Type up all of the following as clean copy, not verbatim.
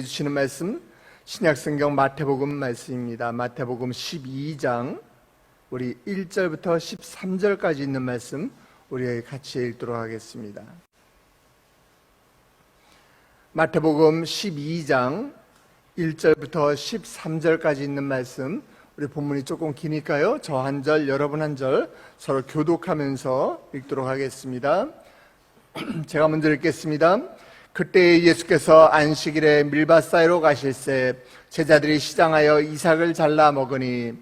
주시는 말씀 신약성경 마태복음 말씀입니다. 마태복음 12장 우리 1절부터 13절까지 있는 말씀 우리 같이 읽도록 하겠습니다. 마태복음 12장 1절부터 13절까지 있는 말씀, 우리 본문이 조금 기니까요, 저 한 절 여러분 한 절 서로 교독하면서 읽도록 하겠습니다. 제가 먼저 읽겠습니다. 그때 예수께서 안식일에 밀밭 사이로 가실새 제자들이 시장하여 이삭을 잘라 먹으니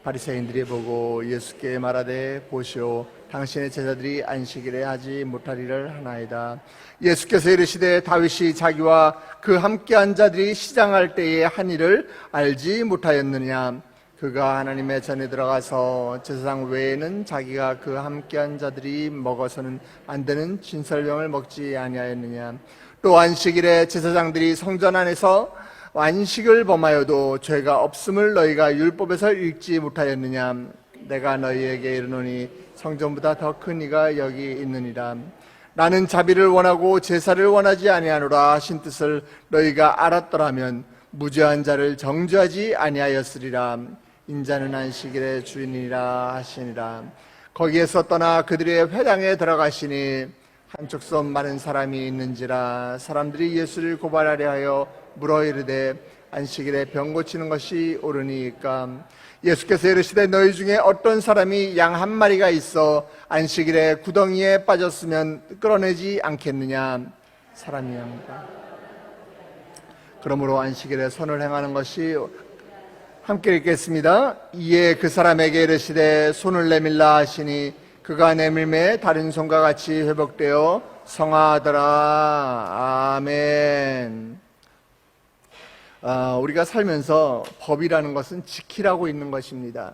바리새인들이 보고 예수께 말하되 보시오, 당신의 제자들이 안식일에 하지 못하리를 하나이다. 예수께서 이르시되 다윗이 자기와 그 함께한 자들이 시장할 때에 한 일을 알지 못하였느냐? 그가 하나님의 전에 들어가서 제사장 외에는 자기가 그 함께한 자들이 먹어서는 안 되는 진설병을 먹지 아니하였느냐? 또 안식일에 제사장들이 성전 안에서 안식을 범하여도 죄가 없음을 너희가 율법에서 읽지 못하였느냐? 내가 너희에게 이르노니 성전보다 더 큰 이가 여기 있느니라. 나는 자비를 원하고 제사를 원하지 아니하노라 하신 뜻을 너희가 알았더라면 무죄한 자를 정죄하지 아니하였으리라. 인자는 안식일의 주인이라 하시니라. 거기에서 떠나 그들의 회당에 들어가시니 한쪽 손 마른 사람이 있는지라. 사람들이 예수를 고발하려 하여 물어 이르되 안식일에 병 고치는 것이 옳으니까? 예수께서 이르시되 너희 중에 어떤 사람이 양 한 마리가 있어 안식일에 구덩이에 빠졌으면 끌어내지 않겠느냐? 사람이 양과 그러므로 안식일에 선을 행하는 것이, 함께 읽겠습니다. 이에 그 사람에게 이르시되 손을 내밀라 하시니 그가 내밀매 다른 손과 같이 회복되어 성하더라. 아멘. 우리가 살면서 법이라는 것은 지키라고 있는 것입니다.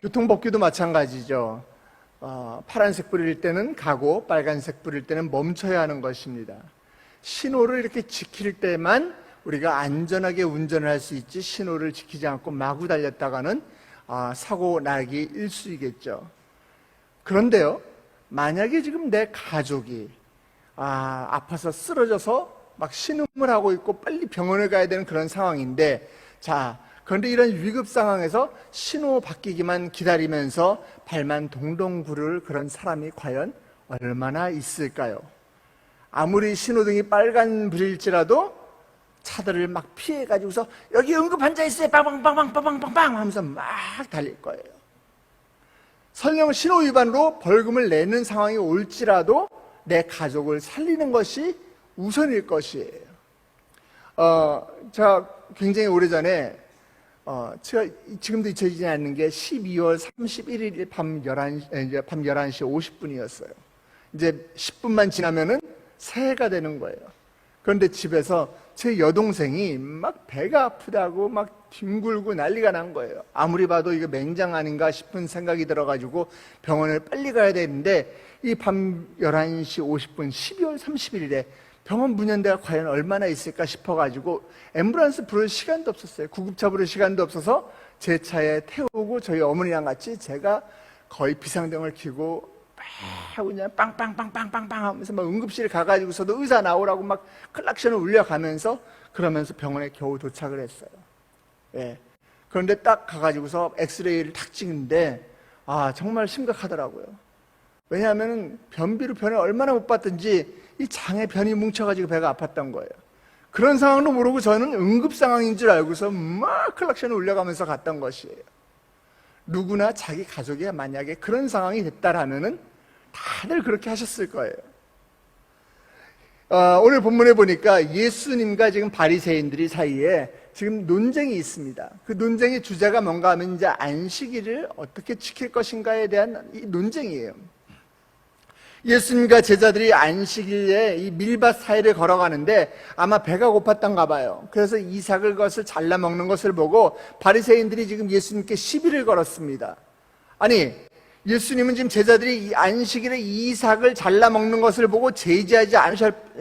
교통법규도 마찬가지죠. 파란색 불일 때는 가고 빨간색 불일 때는 멈춰야 하는 것입니다. 신호를 이렇게 지킬 때만 우리가 안전하게 운전을 할 수 있지, 신호를 지키지 않고 마구 달렸다가는 사고 나기 일쑤이겠죠. 그런데요, 만약에 지금 내 가족이 아파서 쓰러져서 막 신음을 하고 있고 빨리 병원을 가야 되는 그런 상황인데, 그런데 이런 위급 상황에서 신호 바뀌기만 기다리면서 발만 동동 구를 그런 사람이 과연 얼마나 있을까요? 아무리 신호등이 빨간 불일지라도 차들을 막 피해가지고서 여기 응급환자 있어요, 빵빵빵빵빵빵빵 하면서 막 달릴 거예요. 설령 신호 위반으로 벌금을 내는 상황이 올지라도 내 가족을 살리는 것이 우선일 것이에요. 제가 굉장히 오래전에, 제가 지금도 잊혀지지 않는 게 12월 31일 밤 11시 50분이었어요. 이제 10분만 지나면은 새해가 되는 거예요. 그런데 집에서 제 여동생이 막 배가 아프다고 막 뒹굴고 난리가 난 거예요. 아무리 봐도 이거 맹장 아닌가 싶은 생각이 들어가지고 병원을 빨리 가야 되는데, 이 밤 11시 50분 12월 31일에 병원 문 연 데가 과연 얼마나 있을까 싶어가지고 앰뷸런스 부를 시간도 없었어요. 구급차 부를 시간도 없어서 제 차에 태우고 저희 어머니랑 같이 제가 거의 비상등을 켜고 막 그냥 빵빵빵빵빵빵 하면서 막 응급실 가가지고서도 의사 나오라고 막 클락션을 울려가면서, 그러면서 병원에 겨우 도착을 했어요. 예. 그런데 딱 가가지고서 엑스레이를 탁 찍는데 정말 심각하더라고요. 왜냐하면 변비로 변을 얼마나 못 봤든지 이 장에 변이 뭉쳐가지고 배가 아팠던 거예요. 그런 상황도 모르고 저는 응급 상황인 줄 알고서 막 클락션을 울려가면서 갔던 것이에요. 누구나 자기 가족이 만약에 그런 상황이 됐다라면은 다들 그렇게 하셨을 거예요. 오늘 본문에 보니까 예수님과 지금 바리새인들이 사이에 지금 논쟁이 있습니다. 그 논쟁의 주제가 뭔가 하면 이제 안식일을 어떻게 지킬 것인가에 대한 이 논쟁이에요. 예수님과 제자들이 안식일에 이 밀밭 사이를 걸어가는데 아마 배가 고팠던가 봐요. 그래서 이삭을 것을 잘라 먹는 것을 보고 바리새인들이 지금 예수님께 시비를 걸었습니다. 아니, 예수님은 지금 제자들이 이 안식일에 이삭을 잘라 먹는 것을 보고 제지하지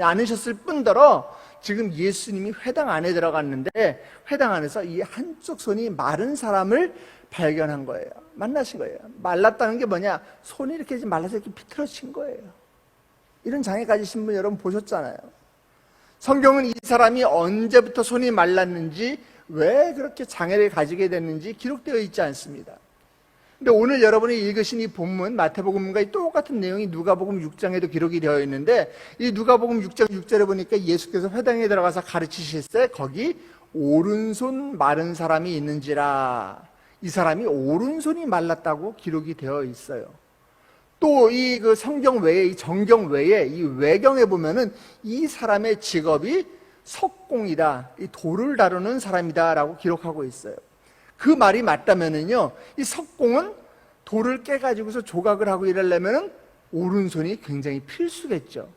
않으셨을 뿐더러 지금 예수님이 회당 안에 들어갔는데 회당 안에서 이 한쪽 손이 마른 사람을 발견한 거예요. 만나신 거예요. 말랐다는 게 뭐냐? 손이 이렇게 말라서 이렇게 비틀어진 거예요. 이런 장애 가지신 분 여러분 보셨잖아요. 성경은 이 사람이 언제부터 손이 말랐는지, 왜 그렇게 장애를 가지게 됐는지 기록되어 있지 않습니다. 근데 오늘 여러분이 읽으신 이 본문 마태복음과 똑같은 내용이 누가복음 6장에도 기록이 되어 있는데, 이 누가복음 6장 6절에 보니까 예수께서 회당에 들어가서 가르치실 때 거기 오른손 마른 사람이 있는지라, 이 사람이 오른손이 말랐다고 기록이 되어 있어요. 또 이 그 성경 외에, 이 정경 외에 이 외경에 보면은 이 사람의 직업이 석공이다, 이 돌을 다루는 사람이다라고 기록하고 있어요. 그 말이 맞다면은요, 이 석공은 돌을 깨가지고서 조각을 하고 이러려면은 오른손이 굉장히 필수겠죠.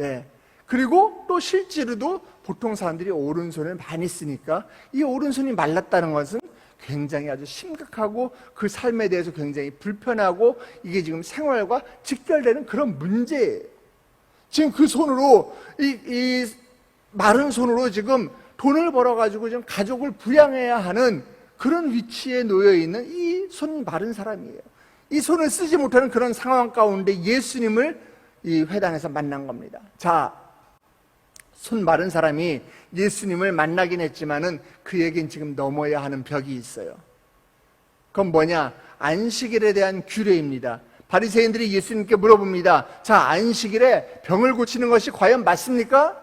예. 그리고 또 실제로도 보통 사람들이 오른손을 많이 쓰니까 이 오른손이 말랐다는 것은 굉장히 아주 심각하고 그 삶에 대해서 굉장히 불편하고 이게 지금 생활과 직결되는 그런 문제예요. 지금 그 손으로 이 마른 손으로 지금 돈을 벌어가지고 지금 가족을 부양해야 하는 그런 위치에 놓여 있는 이 손 마른 사람이에요. 이 손을 쓰지 못하는 그런 상황 가운데 예수님을 이 회당에서 만난 겁니다. 자, 손 마른 사람이 예수님을 만나긴 했지만은 그에겐 지금 넘어야 하는 벽이 있어요. 그건 뭐냐? 안식일에 대한 규례입니다. 바리새인들이 예수님께 물어봅니다. 자, 안식일에 병을 고치는 것이 과연 맞습니까?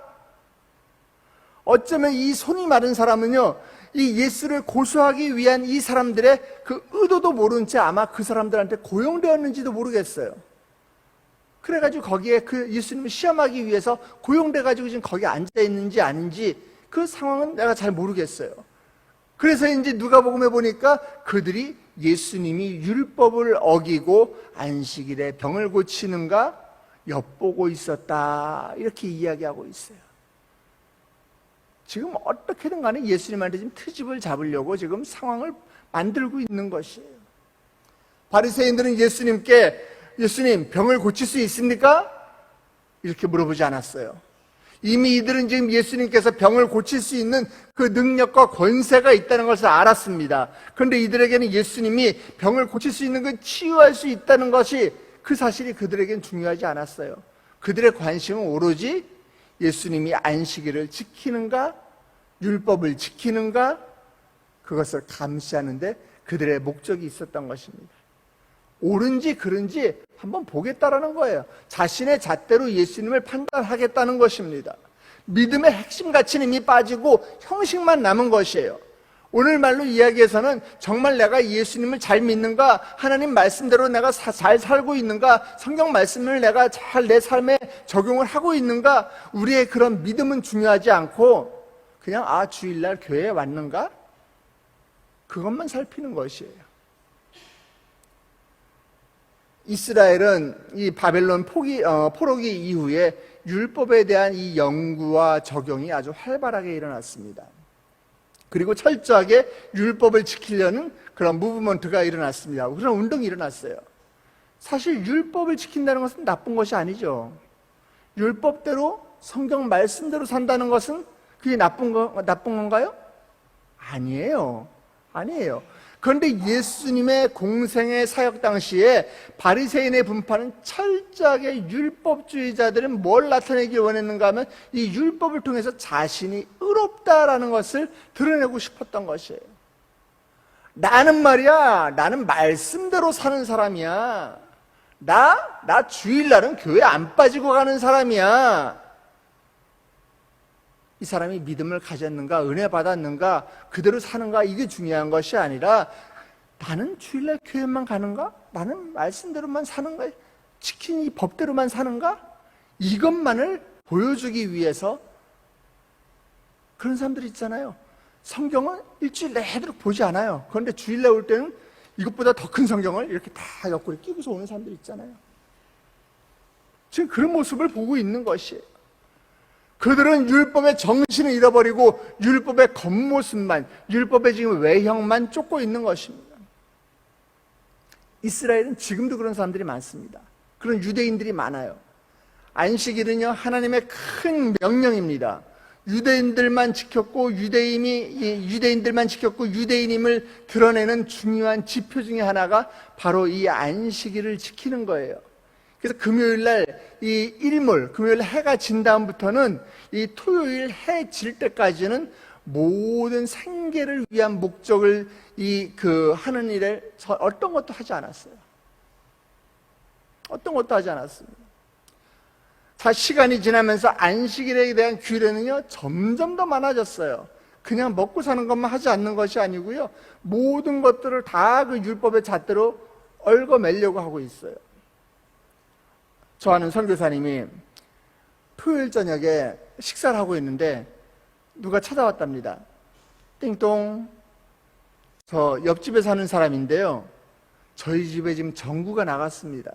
어쩌면 이 손이 마른 사람은요, 이 예수를 고소하기 위한 이 사람들의 그 의도도 모른 채 아마 그 사람들한테 고용되었는지도 모르겠어요. 그래가지고 거기에 그 예수님을 시험하기 위해서 고용돼가지고 지금 거기 앉아있는지 아닌지 그 상황은 내가 잘 모르겠어요. 그래서 이제 누가복음에 보니까 그들이 예수님이 율법을 어기고 안식일에 병을 고치는가 엿보고 있었다, 이렇게 이야기하고 있어요. 지금 어떻게든 간에 예수님한테 지금 트집을 잡으려고 지금 상황을 만들고 있는 것이에요. 바리새인들은 예수님께 예수님, 병을 고칠 수 있습니까? 이렇게 물어보지 않았어요. 이미 이들은 지금 예수님께서 병을 고칠 수 있는 그 능력과 권세가 있다는 것을 알았습니다. 그런데 이들에게는 예수님이 병을 고칠 수 있는 그 치유할 수 있다는 것이, 그 사실이 그들에게는 중요하지 않았어요. 그들의 관심은 오로지 예수님이 안식일을 지키는가, 율법을 지키는가, 그것을 감시하는데 그들의 목적이 있었던 것입니다. 옳은지 그른지 한번 보겠다라는 거예요. 자신의 잣대로 예수님을 판단하겠다는 것입니다. 믿음의 핵심 가치는 이미 빠지고 형식만 남은 것이에요. 오늘 말로 이야기해서는 정말 내가 예수님을 잘 믿는가, 하나님 말씀대로 내가 잘 살고 있는가, 성경 말씀을 내가 잘 내 삶에 적용을 하고 있는가, 우리의 그런 믿음은 중요하지 않고 그냥 주일날 교회에 왔는가, 그것만 살피는 것이에요. 이스라엘은 이 바벨론 포로기 이후에 율법에 대한 이 연구와 적용이 아주 활발하게 일어났습니다. 그리고 철저하게 율법을 지키려는 그런 무브먼트가 일어났습니다. 그런 운동이 일어났어요. 사실 율법을 지킨다는 것은 나쁜 것이 아니죠. 율법대로 성경 말씀대로 산다는 것은 그게 나쁜 건가요? 아니에요. 그런데 예수님의 공생의 사역 당시에 바리새인의 분파는 철저하게 율법주의자들은 뭘 나타내기 원했는가 하면 이 율법을 통해서 자신이 의롭다라는 것을 드러내고 싶었던 것이에요. 나는 말씀대로 사는 사람이야. 나 주일날은 교회 안 빠지고 가는 사람이야. 이 사람이 믿음을 가졌는가, 은혜 받았는가, 그대로 사는가, 이게 중요한 것이 아니라 나는 주일날 교회만 가는가? 나는 말씀대로만 사는가? 지킨 이 법대로만 사는가? 이것만을 보여주기 위해서 그런 사람들이 있잖아요. 성경은 일주일 내도록 보지 않아요. 그런데 주일날 올 때는 이것보다 더 큰 성경을 이렇게 다 옆구리에 끼고서 오는 사람들이 있잖아요. 지금 그런 모습을 보고 있는 것이에요. 그들은 율법의 정신을 잃어버리고 율법의 겉모습만, 율법의 지금 외형만 쫓고 있는 것입니다. 이스라엘은 지금도 그런 사람들이 많습니다. 그런 유대인들이 많아요. 안식일은요, 하나님의 큰 명령입니다. 유대인들만 지켰고 유대인임을 드러내는 중요한 지표 중에 하나가 바로 이 안식일을 지키는 거예요. 그래서 금요일 날 이 일몰, 금요일 해가 진 다음부터는 이 토요일 해 질 때까지는 모든 생계를 위한 목적을 하는 일에 어떤 것도 하지 않았어요. 어떤 것도 하지 않았습니다. 자, 시간이 지나면서 안식일에 대한 규례는요, 점점 더 많아졌어요. 그냥 먹고 사는 것만 하지 않는 것이 아니고요, 모든 것들을 다 그 율법의 잣대로 얽어매려고 하고 있어요. 저 아는 선교사님이 토요일 저녁에 식사를 하고 있는데 누가 찾아왔답니다. 띵동. 저 옆집에 사는 사람인데요, 저희 집에 지금 전구가 나갔습니다.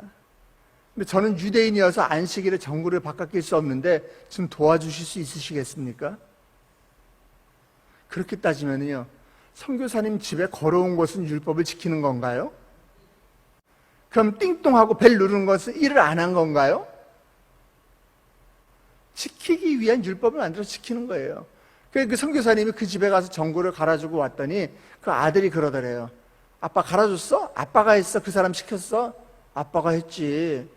근데 저는 유대인이어서 안식일에 전구를 바꿔 낄 수 없는데 좀 도와주실 수 있으시겠습니까? 그렇게 따지면요, 선교사님 집에 걸어온 것은 율법을 지키는 건가요? 그럼 띵동하고 벨 누르는 것은 일을 안 한 건가요? 지키기 위한 율법을 만들어 지키는 거예요. 그 선교사님이 그 집에 가서 전구를 갈아주고 왔더니 그 아들이 그러더래요. 아빠 갈아줬어? 아빠가 했어? 그 사람 시켰어? 아빠가 했지.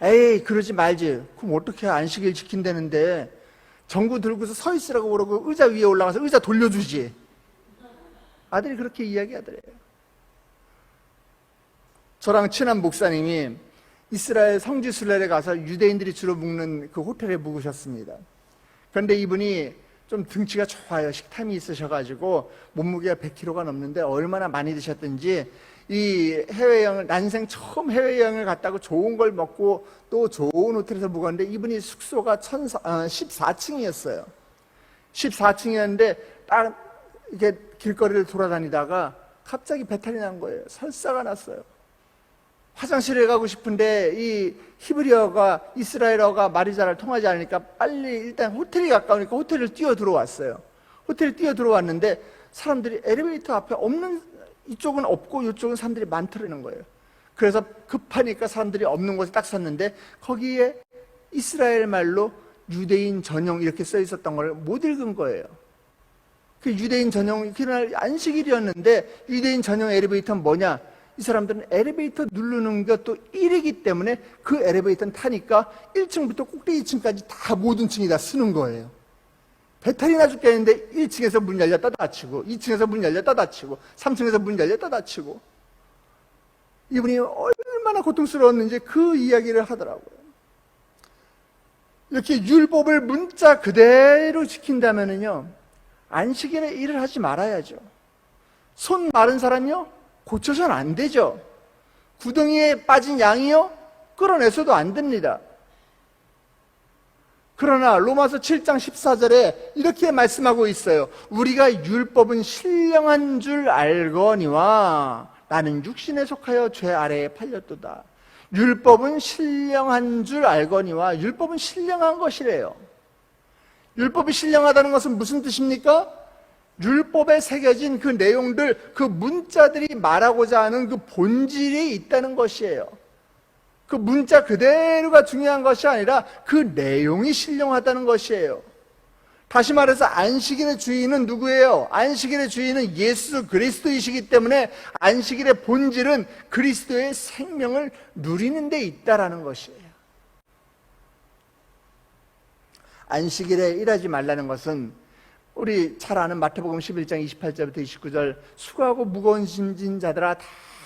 에이, 그러지 말지. 그럼 어떻게 안식일 지킨다는데. 전구 들고서 서 있으라고 그러고 의자 위에 올라가서 의자 돌려주지. 아들이 그렇게 이야기하더래요. 저랑 친한 목사님이 이스라엘 성지순례에 가서 유대인들이 주로 묵는 그 호텔에 묵으셨습니다. 그런데 이분이 좀 등치가 좋아요. 식탐이 있으셔가지고 몸무게가 100kg가 넘는데 얼마나 많이 드셨든지 이 해외여행을, 난생 처음 해외여행을 갔다고 좋은 걸 먹고 또 좋은 호텔에서 묵었는데 이분이 숙소가 14층이었어요. 14층이었는데 딱 이렇게 길거리를 돌아다니다가 갑자기 배탈이 난 거예요. 설사가 났어요. 화장실에 가고 싶은데 이 히브리어가, 이스라엘어가 말이 잘 통하지 않으니까 빨리 일단 호텔이 가까우니까 호텔을 뛰어 들어왔어요. 호텔을 뛰어 들어왔는데 사람들이 엘리베이터 앞에 없는, 이쪽은 없고 이쪽은 사람들이 많더라는 거예요. 그래서 급하니까 사람들이 없는 곳에 딱 섰는데 거기에 이스라엘 말로 유대인 전용 이렇게 써 있었던 걸 못 읽은 거예요. 그 유대인 전용, 그날 안식일이었는데 유대인 전용 엘리베이터는 뭐냐? 이 사람들은 엘리베이터 누르는 것도 일이기 때문에 그 엘리베이터는 타니까 1층부터 꼭대기 2층까지 다 모든 층이 다 쓰는 거예요. 배탈이 나 죽겠는데 1층에서 문 열렸다 닫히고 2층에서 문 열렸다 닫히고 3층에서 문 열렸다 닫히고, 이분이 얼마나 고통스러웠는지 그 이야기를 하더라고요. 이렇게 율법을 문자 그대로 지킨다면요, 안식일에 일을 하지 말아야죠. 손 마른 사람이요, 고쳐서는 안 되죠. 구덩이에 빠진 양이요, 끌어내서도 안 됩니다. 그러나 로마서 7장 14절에 이렇게 말씀하고 있어요. 우리가 율법은 신령한 줄 알거니와 나는 육신에 속하여 죄 아래에 팔렸도다. 율법은 신령한 줄 알거니와, 율법은 신령한 것이래요. 율법이 신령하다는 것은 무슨 뜻입니까? 율법에 새겨진 그 내용들, 그 문자들이 말하고자 하는 그 본질이 있다는 것이에요. 그 문자 그대로가 중요한 것이 아니라 그 내용이 신령하다는 것이에요. 다시 말해서 안식일의 주인은 누구예요? 안식일의 주인은 예수 그리스도이시기 때문에 안식일의 본질은 그리스도의 생명을 누리는 데 있다라는 것이에요. 안식일에 일하지 말라는 것은 우리 잘 아는 마태복음 11장 28절부터 29절, 수고하고 무거운 짐진 자들아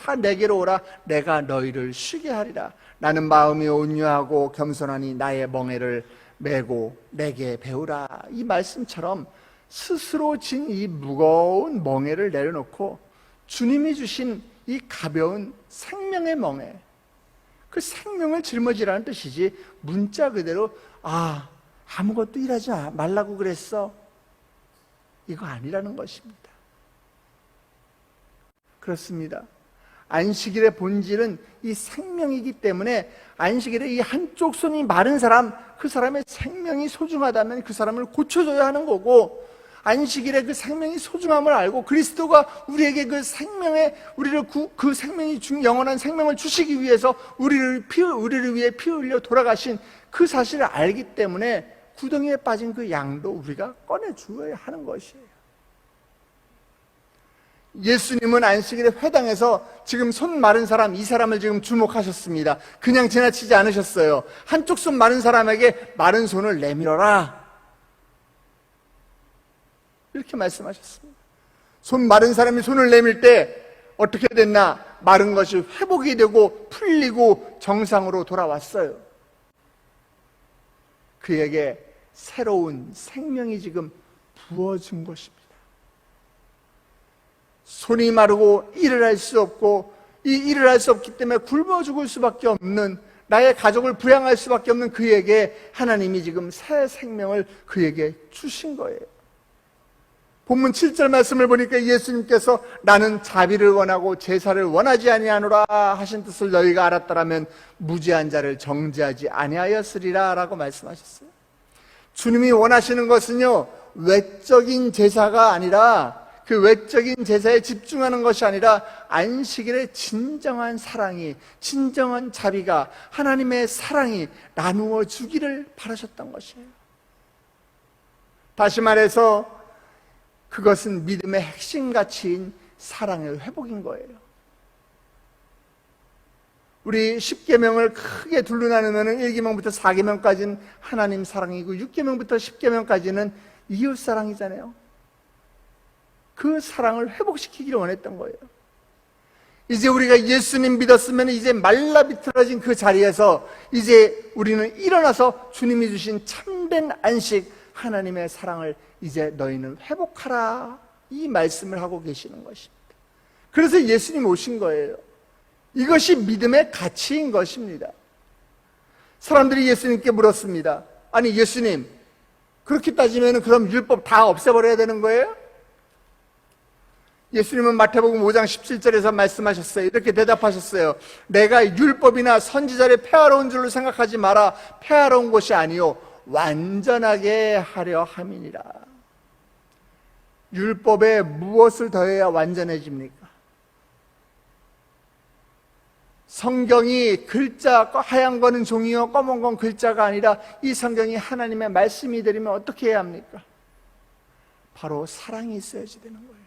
다 내게로 오라, 내가 너희를 쉬게 하리라. 나는 마음이 온유하고 겸손하니 나의 멍에를 메고 내게 배우라. 이 말씀처럼 스스로 진 이 무거운 멍에를 내려놓고 주님이 주신 이 가벼운 생명의 멍에, 그 생명을 짊어지라는 뜻이지, 문자 그대로 아무것도 일하지 말라고 그랬어, 이거 아니라는 것입니다. 그렇습니다. 안식일의 본질은 이 생명이기 때문에 안식일에 이 한쪽 손이 마른 사람, 그 사람의 생명이 소중하다면 그 사람을 고쳐줘야 하는 거고, 안식일에 그 생명이 소중함을 알고 그리스도가 우리에게 그 생명의, 우리를 그 생명이 영원한 생명을 주시기 위해서 우리를 위해 피 흘려 돌아가신 그 사실을 알기 때문에 구덩이에 빠진 그 양도 우리가 꺼내 주어야 하는 것이에요. 예수님은 안식일에 회당에서 지금 손 마른 사람, 이 사람을 지금 주목하셨습니다. 그냥 지나치지 않으셨어요. 한쪽 손 마른 사람에게 마른 손을 내밀어라, 이렇게 말씀하셨습니다. 손 마른 사람이 손을 내밀 때 어떻게 됐나? 마른 것이 회복이 되고 풀리고 정상으로 돌아왔어요. 그에게 새로운 생명이 지금 부어진 것입니다. 손이 마르고 일을 할 수 없고, 이 일을 할 수 없기 때문에 굶어 죽을 수밖에 없는, 나의 가족을 부양할 수밖에 없는 그에게 하나님이 지금 새 생명을 그에게 주신 거예요. 본문 7절 말씀을 보니까 예수님께서 나는 자비를 원하고 제사를 원하지 아니하노라 하신 뜻을 너희가 알았더라면 무죄한 자를 정죄하지 아니하였으리라 라고 말씀하셨어요. 주님이 원하시는 것은요, 외적인 제사가 아니라, 그 외적인 제사에 집중하는 것이 아니라 안식일의 진정한 사랑이, 진정한 자비가, 하나님의 사랑이 나누어 주기를 바라셨던 것이에요. 다시 말해서 그것은 믿음의 핵심 가치인 사랑의 회복인 거예요. 우리 10계명을 크게 둘로 나누면 1계명부터 4계명까지는 하나님 사랑이고 6계명부터 10계명까지는 이웃 사랑이잖아요. 그 사랑을 회복시키기를 원했던 거예요. 이제 우리가 예수님 믿었으면 이제 말라 비틀어진 그 자리에서 이제 우리는 일어나서 주님이 주신 참된 안식, 하나님의 사랑을 이제 너희는 회복하라, 이 말씀을 하고 계시는 것입니다. 그래서 예수님 오신 거예요. 이것이 믿음의 가치인 것입니다. 사람들이 예수님께 물었습니다. 아니 예수님, 그렇게 따지면 그럼 율법 다 없애버려야 되는 거예요? 예수님은 마태복음 5장 17절에서 말씀하셨어요. 이렇게 대답하셨어요. 내가 율법이나 선지자를 폐하러 온 줄로 생각하지 마라. 폐하러 온 것이 아니요 완전하게 하려 함이니라. 율법에 무엇을 더해야 완전해집니까? 성경이 글자, 하얀 거는 종이요 검은 건 글자가 아니라 이 성경이 하나님의 말씀이 되려면 어떻게 해야 합니까? 바로 사랑이 있어야지 되는 거예요.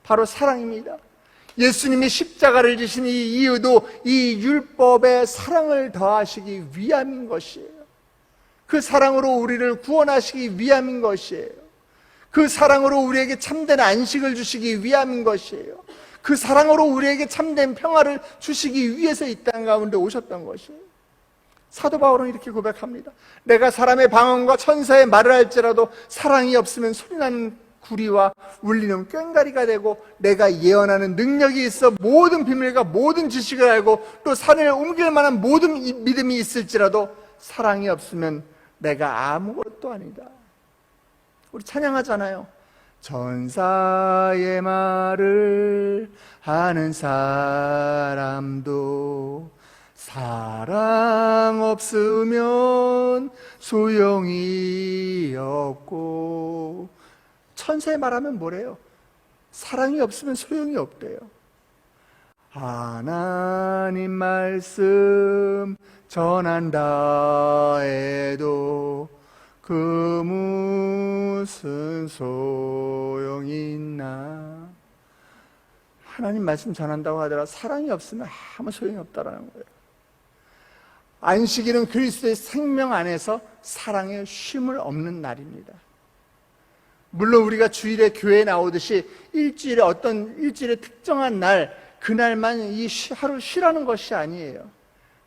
바로 사랑입니다. 예수님이 십자가를 지신 이 이유도 이 율법에 사랑을 더하시기 위함인 것이에요. 그 사랑으로 우리를 구원하시기 위함인 것이에요. 그 사랑으로 우리에게 참된 안식을 주시기 위함인 것이에요. 그 사랑으로 우리에게 참된 평화를 주시기 위해서 이 땅 가운데 오셨던 것이에요. 사도 바울은 이렇게 고백합니다. 내가 사람의 방언과 천사의 말을 할지라도 사랑이 없으면 소리나는 구리와 울리는 꽹과리가 되고, 내가 예언하는 능력이 있어 모든 비밀과 모든 지식을 알고 또 산을 옮길 만한 모든 믿음이 있을지라도 사랑이 없으면 내가 아무것도 아니다. 우리 찬양하잖아요. 천사의 말을 하는 사람도 사랑 없으면 소용이 없고, 천사의 말하면 뭐래요? 사랑이 없으면 소용이 없대요. 하나님 말씀 전한다 해도 그 무슨 소용이 있나. 하나님 말씀 전한다고 하더라 사랑이 없으면 아무 소용이 없다라는 거예요. 안식일은 그리스도의 생명 안에서 사랑의 쉼을 없는 날입니다. 물론 우리가 주일에 교회에 나오듯이 일주일의 특정한 날, 그날만 이 하루 쉬라는 것이 아니에요.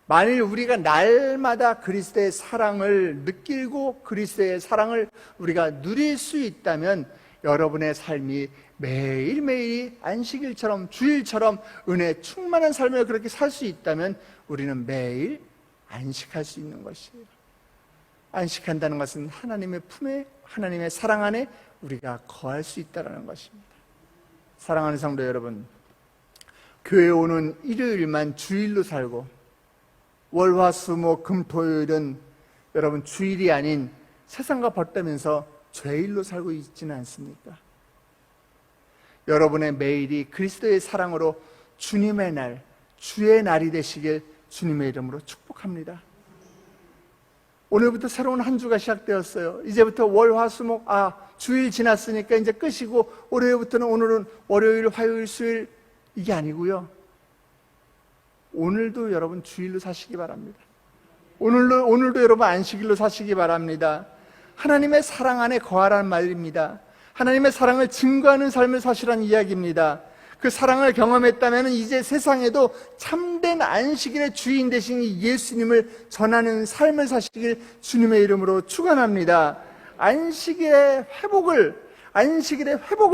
만일 우리가 날마다 그리스도의 사랑을 느끼고 그리스도의 사랑을 우리가 누릴 수 있다면 여러분의 삶이 매일매일이 안식일처럼 주일처럼 은혜 충만한 삶을 그렇게 살 수 있다면 우리는 매일 안식할 수 있는 것이에요. 안식한다는 것은 하나님의 품에, 하나님의 사랑 안에 우리가 거할 수 있다는 것입니다. 사랑하는 성도 여러분, 교회 오는 일요일만 주일로 살고 월화수목금토일은 여러분 주일이 아닌 세상과 벗대면서 죄일로 살고 있지는 않습니까? 여러분의 매일이 그리스도의 사랑으로 주님의 날, 주의 날이 되시길 주님의 이름으로 축복합니다. 오늘부터 새로운 한 주가 시작되었어요. 이제부터 월화수목, 주일 지났으니까 이제 끝이고 월요일부터는 오늘은 월요일, 화요일, 수요일 이게 아니고요. 오늘도 여러분 주일로 사시기 바랍니다. 오늘도 여러분 안식일로 사시기 바랍니다. 하나님의 사랑 안에 거하라는 말입니다. 하나님의 사랑을 증거하는 삶을 사시라는 이야기입니다. 그 사랑을 경험했다면 이제 세상에도 참된 안식일의 주인 되신 예수님을 전하는 삶을 사시길 주님의 이름으로 축원합니다. 안식일의 회복을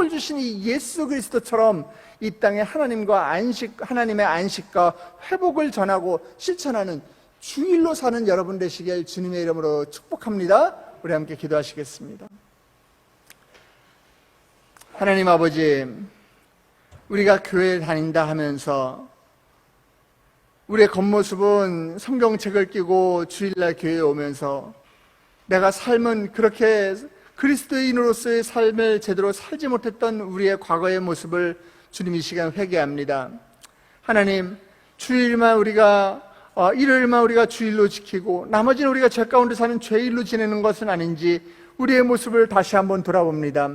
주신 이 예수 그리스도처럼 이 땅에 하나님의 안식과 회복을 전하고 실천하는 주일로 사는 여러분 되시길 주님의 이름으로 축복합니다. 우리 함께 기도하시겠습니다. 하나님 아버지, 우리가 교회에 다닌다 하면서 우리의 겉모습은 성경책을 끼고 주일날 교회에 오면서 내가 삶은 그렇게 그리스도인으로서의 삶을 제대로 살지 못했던 우리의 과거의 모습을 주님 이 시간 회개합니다. 하나님, 주일만 우리가 일요일만 우리가 주일로 지키고 나머지는 우리가 죄 가운데 사는 죄일로 지내는 것은 아닌지 우리의 모습을 다시 한번 돌아봅니다.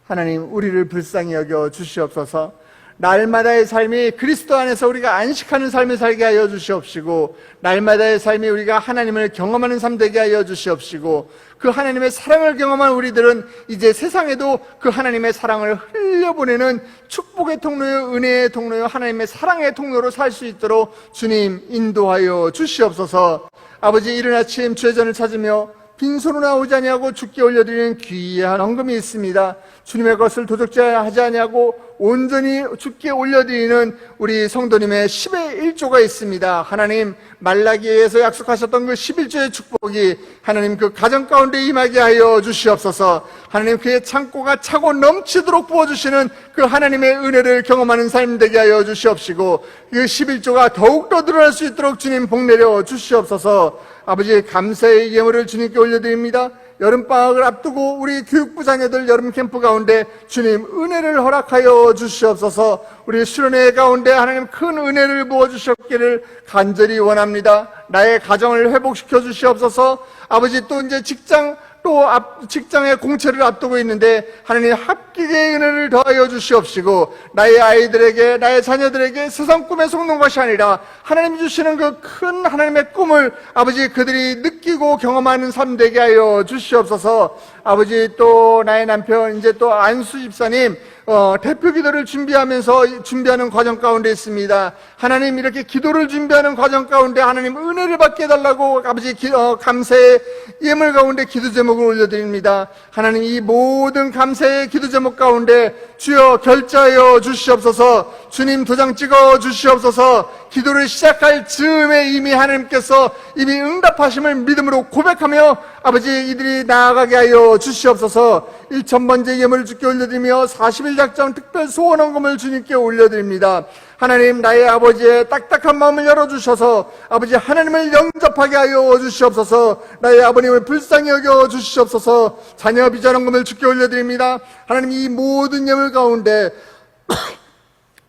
하나님, 우리를 불쌍히 여겨 주시옵소서. 날마다의 삶이 그리스도 안에서 우리가 안식하는 삶을 살게 하여 주시옵시고, 날마다의 삶이 우리가 하나님을 경험하는 삶 되게 하여 주시옵시고, 그 하나님의 사랑을 경험한 우리들은 이제 세상에도 그 하나님의 사랑을 흘려보내는 축복의 통로요, 은혜의 통로요, 하나님의 사랑의 통로로 살 수 있도록 주님 인도하여 주시옵소서. 아버지, 이른 아침 주의 전을 찾으며 빈손으로 나오지 아니하고 주께 올려드리는 귀한 헌금이 있습니다. 주님의 것을 도적질하지 아니하고 온전히 주께 올려드리는 우리 성도님의 10의 1조가 있습니다. 하나님, 말라기에서 약속하셨던 그 11조의 축복이 하나님 그 가정 가운데 임하게 하여 주시옵소서. 하나님, 그의 창고가 차고 넘치도록 부어주시는 그 하나님의 은혜를 경험하는 삶 되게 하여 주시옵시고, 그 11조가 더욱더 드러날 수 있도록 주님 복내려 주시옵소서. 아버지, 감사의 예물을 주님께 올려드립니다. 여름방학을 앞두고 우리 교육부 자녀들 여름 캠프 가운데 주님 은혜를 허락하여 주시옵소서. 우리 수련회 가운데 하나님 큰 은혜를 부어주셨기를 간절히 원합니다. 나의 가정을 회복시켜 주시옵소서. 아버지, 또 이제 직장의 공채를 앞두고 있는데 하나님 합격의 은혜를 더하여 주시옵시고, 나의 아이들에게, 나의 자녀들에게 세상 꿈에 속는 것이 아니라 하나님 주시는 그 큰 하나님의 꿈을 아버지 그들이 느끼고 경험하는 삶 되게 하여 주시옵소서. 아버지, 또 나의 남편 이제 또 안수 집사님 대표 기도를 준비하는 과정 가운데 있습니다. 하나님, 이렇게 기도를 준비하는 과정 가운데 하나님 은혜를 받게 해달라고 아버지 감사의 예물 가운데 기도 제목을 올려드립니다. 하나님, 이 모든 감사의 기도 제목 가운데 주여 결제하여 주시옵소서. 주님 도장 찍어 주시옵소서. 기도를 시작할 즈음에 이미 하나님께서 이미 응답하심을 믿음으로 고백하며 아버지 이들이 나아가게 하여 주시옵소서. 1000번째 예물을 주께 올려드리며 40일 작정 특별 소원 헌금을 주님께 올려드립니다. 하나님, 나의 아버지의 딱딱한 마음을 열어주셔서 아버지 하나님을 영접하게 하여 주시옵소서. 나의 아버님을 불쌍히 여겨 주시옵소서. 자녀 비전 헌금을 주께 올려드립니다. 하나님, 이 모든 예물 가운데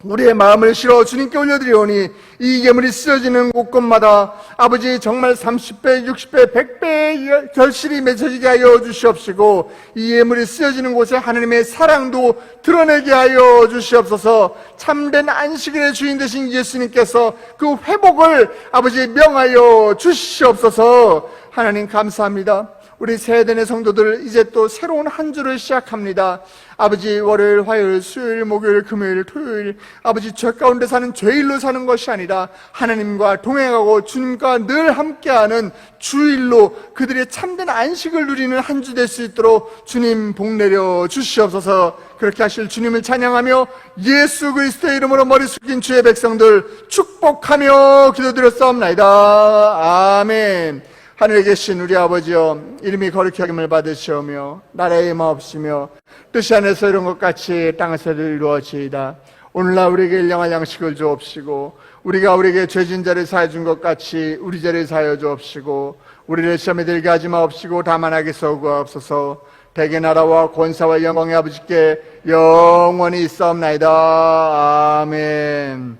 우리의 마음을 실어 주님께 올려드리오니 이 예물이 쓰여지는 곳곳마다 아버지 정말 30배, 60배, 100배의 결실이 맺혀지게 하여 주시옵시고, 이 예물이 쓰여지는 곳에 하나님의 사랑도 드러내게 하여 주시옵소서. 참된 안식일의 주인 되신 예수님께서 그 회복을 아버지 명하여 주시옵소서. 하나님 감사합니다. 우리 세대의 성도들 이제 또 새로운 한 주를 시작합니다. 아버지, 월요일, 화요일, 수요일, 목요일, 금요일, 토요일 아버지 죄 가운데 사는 죄일로 사는 것이 아니라 하나님과 동행하고 주님과 늘 함께하는 주일로 그들의 참된 안식을 누리는 한 주 될 수 있도록 주님 복내려 주시옵소서. 그렇게 하실 주님을 찬양하며 예수 그리스도의 이름으로 머리 숙인 주의 백성들 축복하며 기도드렸사옵나이다. 아멘. 하늘에 계신 우리 아버지여, 이름이 거룩히 여김을 받으시오며 나라의 임하옵시며 뜻이 하늘에서 이룬 것 같이 땅에서도 이루어지이다. 오늘날 우리에게 일용할 양식을 주옵시고, 우리가 우리에게 죄진 자를 사해 준 것 같이 우리 죄를 사하여 주옵시고, 우리를 시험에 들게 하지 마옵시고 다만 악에서 구하옵소서. 대개 나라와 권사와 영광의 아버지께 영원히 있사옵나이다. 아멘.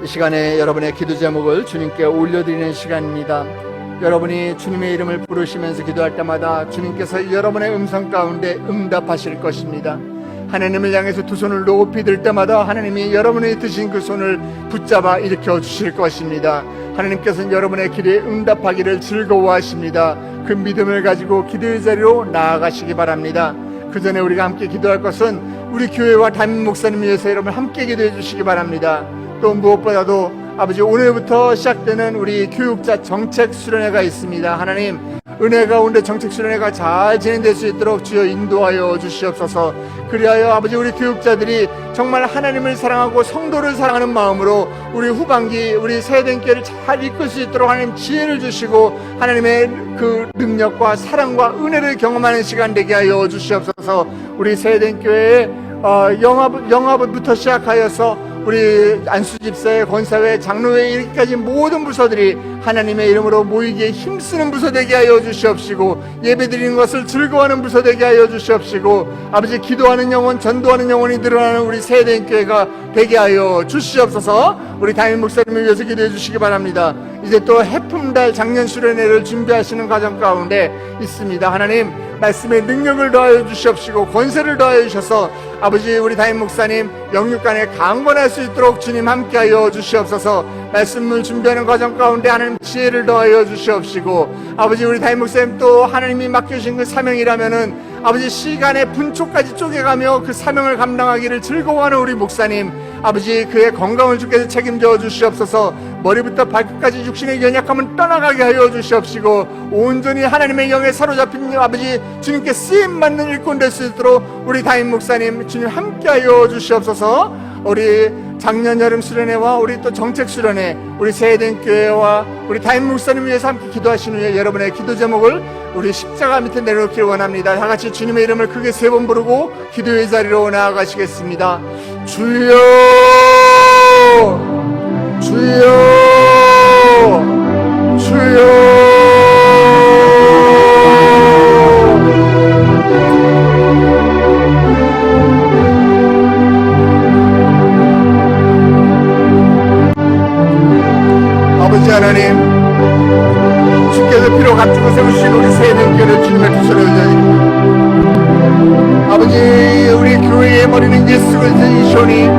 이 시간에 여러분의 기도 제목을 주님께 올려드리는 시간입니다. 여러분이 주님의 이름을 부르시면서 기도할 때마다 주님께서 여러분의 음성 가운데 응답하실 것입니다. 하나님을 향해서 두 손을 높이 들 때마다 하나님이 여러분이 드신 그 손을 붙잡아 일으켜 주실 것입니다. 하나님께서는 여러분의 기도에 응답하기를 즐거워하십니다. 그 믿음을 가지고 기도의 자리로 나아가시기 바랍니다. 그 전에 우리가 함께 기도할 것은 우리 교회와 담임 목사님 위해서 여러분 함께 기도해 주시기 바랍니다. 또 무엇보다도 아버지, 오늘부터 시작되는 우리 교육자 정책 수련회가 있습니다. 하나님, 은혜 가운데 정책 수련회가 잘 진행될 수 있도록 주여 인도하여 주시옵소서. 그리하여 아버지, 우리 교육자들이 정말 하나님을 사랑하고 성도를 사랑하는 마음으로 우리 후반기 우리 세대교회를 잘 이끌 수 있도록 하나님 지혜를 주시고 하나님의 그 능력과 사랑과 은혜를 경험하는 시간 되게 하여 주시옵소서. 우리 세대교회의 영화부터 시작하여서 우리 안수집사회, 권사회, 장로회 이렇게까지 모든 부서들이 하나님의 이름으로 모이기에 힘쓰는 부서 되게 하여 주시옵시고, 예배드리는 것을 즐거워하는 부서 되게 하여 주시옵시고, 아버지, 기도하는 영혼, 전도하는 영혼이 늘어나는 우리 세대교회가 되게 하여 주시옵소서. 우리 담임 목사님을 위해서 기도해 주시기 바랍니다. 이제 또 해품달 작년 수련회를 준비하시는 과정 가운데 있습니다. 하나님, 말씀의 능력을 더하여 주시옵시고 권세를 더하여 주셔서 아버지, 우리 담임 목사님 영육간에 강건할 수 있도록 주님 함께하여 주시옵소서. 말씀을 준비하는 과정 가운데 하나님 지혜를 더하여 주시옵시고, 아버지, 우리 담임 목사님 또 하나님이 맡겨주신 그 사명이라면은 아버지, 시간의 분초까지 쪼개가며 그 사명을 감당하기를 즐거워하는 우리 목사님, 아버지, 그의 건강을 주께서 책임져 주시옵소서. 머리부터 발끝까지 육신의 연약함은 떠나가게 하여 주시옵시고, 온전히 하나님의 영에 사로잡힌 아버지 주님께 쓰임받는 일꾼 될 수 있도록 우리 담임 목사님 주님 함께하여 주시옵소서. 우리 작년 여름 수련회와 우리 또 정책 수련회, 우리 세대교회와 우리 담임 목사님 위해서 함께 기도하신 후에 여러분의 기도 제목을 우리 십자가 밑에 내려놓기를 원합니다. 다 같이 주님의 이름을 크게 3번 부르고 기도의 자리로 나아가시겠습니다. 주여, 주여, 주여. 아버지 하나님, 주께서 피로 값주고 세우신 우리 세대교회를 주님의 두 손에 올려드립니다. 아버지, 우리 교회의 머리는 예수 그리스도이시오니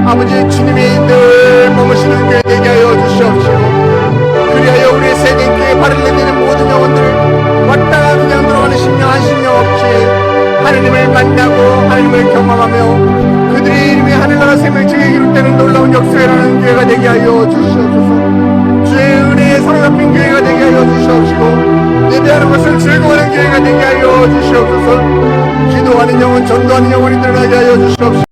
아버지, 주님이 늘 머무시는 교회 되게 하여 주시옵시고, 그리하여 우리 세대교회에 발을 내미는 모든 영혼들 왔다가 그냥 들어가는 심령 한 심령 없이 하나님을 만나고 하나님을 경험하며 그들의 이름이 하늘나라 생명책에 이룰 때는 놀라운 역사가 일어나는 교회가 되게 하여 주시옵소서. 주의 은혜에 사로잡힌 교회가 되게 하여 주시옵시고, 예배하는 것을 즐거워하는 교회가 되게 하여 주시옵소서. 기도하는 영혼, 전도하는 영혼이 드러나게 하여 주시옵시고,